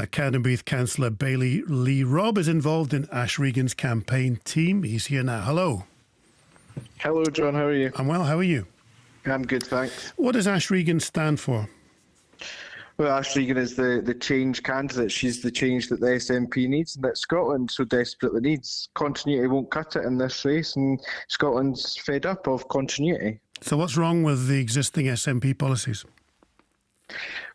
Cowdenbeath councillor Bailey Lee. Rob is involved in Ash Regan's campaign team. He's here now. Hello. Hello, John. How are you? I'm well. How are you? I'm good, thanks. What does Ash Regan stand for? Well, Ash Regan is the change candidate. She's the change that the SNP needs and that Scotland so desperately needs. Continuity won't cut it in this race, and Scotland's fed up of continuity. So what's wrong with the existing SNP policies?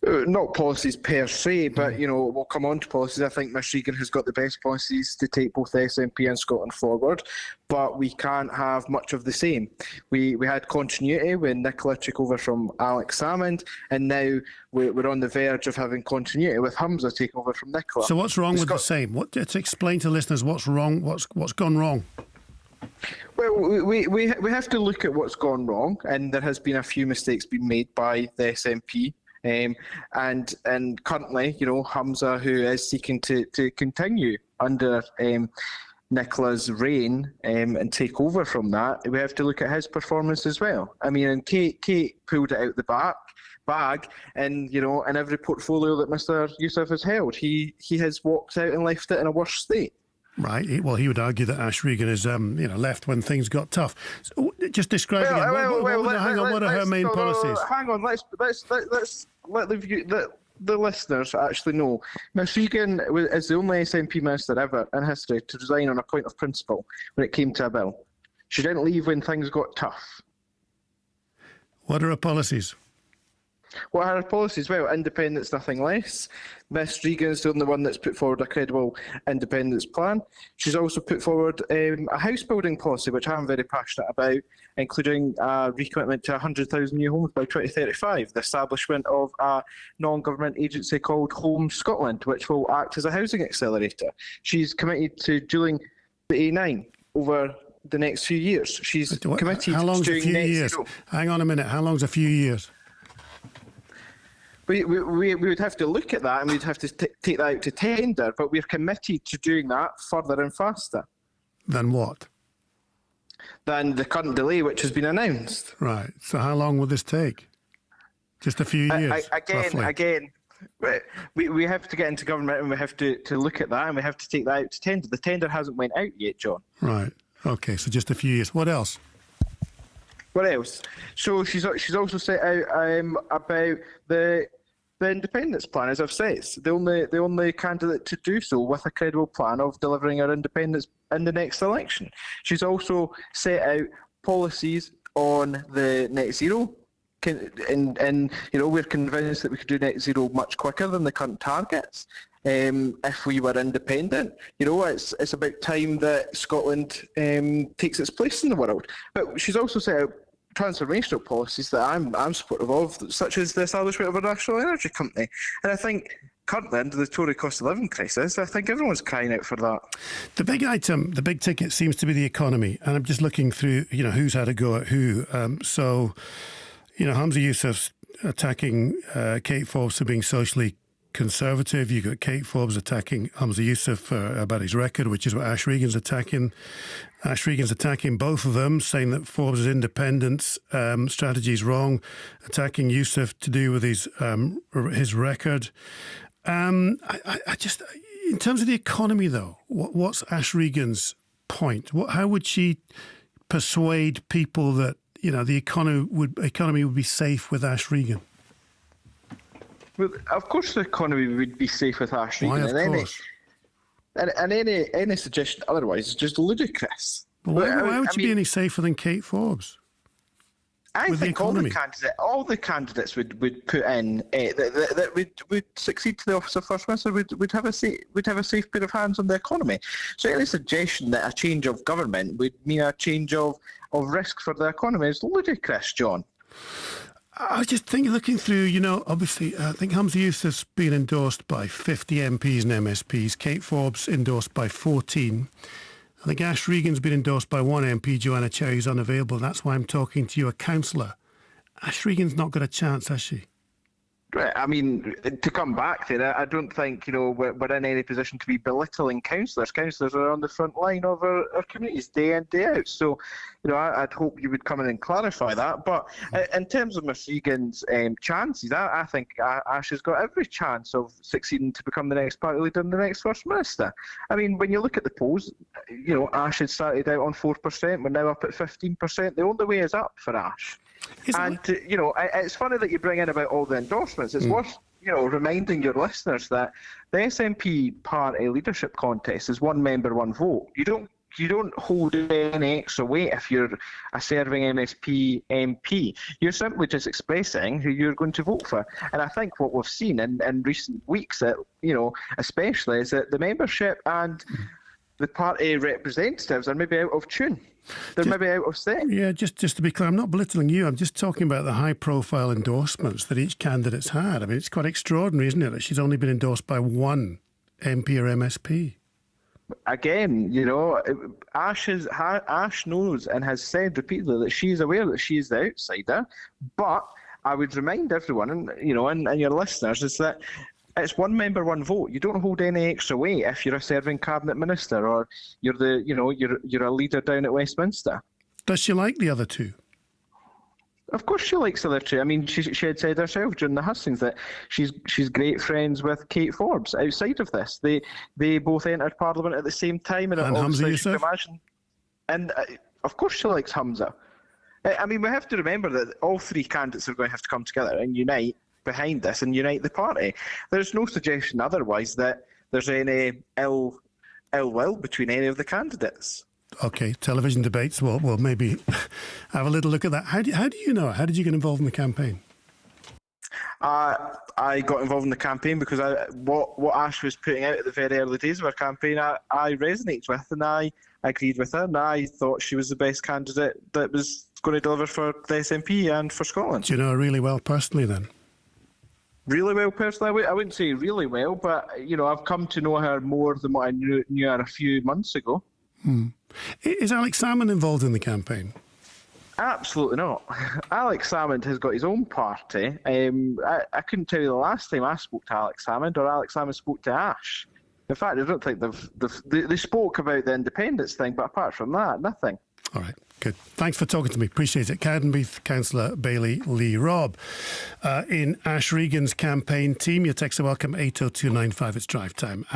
Not policies per se, but we'll come on to policies. I think Miss Regan has got the best policies to take both the SNP and Scotland forward, but we can't have much of the same. We had continuity when Nicola took over from Alex Salmond, and now we're on the verge of having continuity with Humza taking over from Nicola. So what's wrong with the same? To explain to listeners what's wrong, what's gone wrong? Well, we have to look at what's gone wrong, and there has been a few mistakes being made by the SNP. And currently, Humza, who is seeking to continue under Nicola's reign and take over from that, we have to look at his performance as well. I mean, and Kate pulled it out the bag, and in every portfolio that Mr. Youssef has held, he has walked out and left it in a worse state. Right. Well, he would argue that Ash Regan is, left when things got tough. So just describe again. What are her main policies? Hang on. Let's let the listeners actually know. Miss Regan is the only SNP minister ever in history to resign on a point of principle when it came to a bill. She didn't leave when things got tough. What are her policies? What are her policies? Well, independence, nothing less. Miss Regan's the only one that's put forward a credible independence plan. She's also put forward a house building policy, which I'm very passionate about, including a recommitment to 100,000 new homes by 2035, the establishment of a non-government agency called Home Scotland, which will act as a housing accelerator. She's committed to dualling the A9 over the next few years. She's committed How long's to a few years? Zero. Hang on a minute. How long's a few years? We would have to look at that, and we'd have to take that out to tender, but we're committed to doing that further and faster. Than what? Than the current delay which has been announced. Right. So how long will this take? Just a few years? Again, we have to get into government, and we have to look at that, and we have to take that out to tender. The tender hasn't went out yet, John. Right. Okay, so just a few years. What else? What else? So she's also set out about the independence plan, as I've said. The only candidate to do so with a credible plan of delivering our independence in the next election. She's also set out policies on the net zero. And we're convinced that we could do net zero much quicker than the current targets. If we were independent, it's about time that Scotland takes its place in the world. But she's also set out transformational policies that I'm supportive of, such as the establishment of a national energy company. And I think currently, under the Tory cost of living crisis, I think everyone's crying out for that. The big item, the big ticket, seems to be the economy. And I'm just looking through, who's had a go at who. Humza Yousaf's attacking Kate Forbes for being socially conservative. You've got Kate Forbes attacking Humza Yousaf about his record, which is what Ash Regan's attacking. Ash Regan's attacking both of them, saying that Forbes' independence strategy is wrong, attacking Yousaf to do with his record. I just, in terms of the economy, though, what's Ash Regan's point? How would she persuade people that the economy would be safe with Ash Regan? Well, of course, the economy would be safe with Ash Regan. Why, of course? And any suggestion otherwise is just ludicrous. Why would you be any safer than Kate Forbes? I think all the candidates would put in that would succeed to the office of First Minister would have a safe pair of hands on the economy. So any suggestion that a change of government would mean a change of risk for the economy is ludicrous, John. I was just thinking, looking through, obviously, I think Humza Yousaf's been endorsed by 50 MPs and MSPs. Kate Forbes endorsed by 14. I think Ash Regan's been endorsed by one MP, Joanna Cherry, who's unavailable. That's why I'm talking to you, a councillor. Ash Regan's not got a chance, has she? Right. I mean, to come back there, I don't think, we're in any position to be belittling councillors. Councillors are on the front line of our communities day in, day out. So, I'd hope you would come in and clarify that. But in terms of Miss Regan's chances, I think Ash has got every chance of succeeding to become the next party leader and the next First Minister. I mean, when you look at the polls, Ash had started out on 4%. We're now up at 15%. The only way is up for Ash. It's funny that you bring in about all the endorsements. It's worth, reminding your listeners that the SNP party leadership contest is one member, one vote. You don't hold any extra weight if you're a serving MSP MP. You're simply just expressing who you're going to vote for. And I think what we've seen in recent weeks, that especially, is that the membership and the party representatives are maybe out of tune. They're maybe out of step. Yeah, just to be clear, I'm not belittling you. I'm just talking about the high-profile endorsements that each candidate's had. I mean, it's quite extraordinary, isn't it, that she's only been endorsed by one MP or MSP. Again, Ash knows and has said repeatedly that she's aware that she's the outsider. But I would remind everyone, and your listeners, is that it's one member, one vote. You don't hold any extra weight if you're a serving cabinet minister or you're you're a leader down at Westminster. Does she like the other two? Of course she likes the other two. I mean, she had said herself during the hustings that she's great friends with Kate Forbes outside of this. They both entered Parliament at the same time. And Hamza Youssef? And of course she likes Hamza. I mean, we have to remember that all three candidates are going to have to come together and unite behind this and unite the party. There's no suggestion otherwise that there's any ill will between any of the candidates. Okay, television debates. Well, we'll maybe have a little look at that. How do you know? How did you get involved in the campaign? I got involved in the campaign because what Ash was putting out at the very early days of her campaign, I resonated with, and I agreed with her, and I thought she was the best candidate that was going to deliver for the SNP and for Scotland. Do you know her really well personally then? Really well, personally, I wouldn't say really well, but I've come to know her more than what I knew her a few months ago. Is Alex Salmond involved in the campaign? Absolutely not. Alex Salmond has got his own party. I couldn't tell you the last time I spoke to Alex Salmond or Alex Salmond spoke to Ash. In fact, I don't think they spoke about the independence thing, but apart from that, nothing. All right, good. Thanks for talking to me. Appreciate it. Cowdenbeath Councillor Bailey Lee Robb. In Ash Regan's campaign team, your texts are welcome, 80295. It's drive time.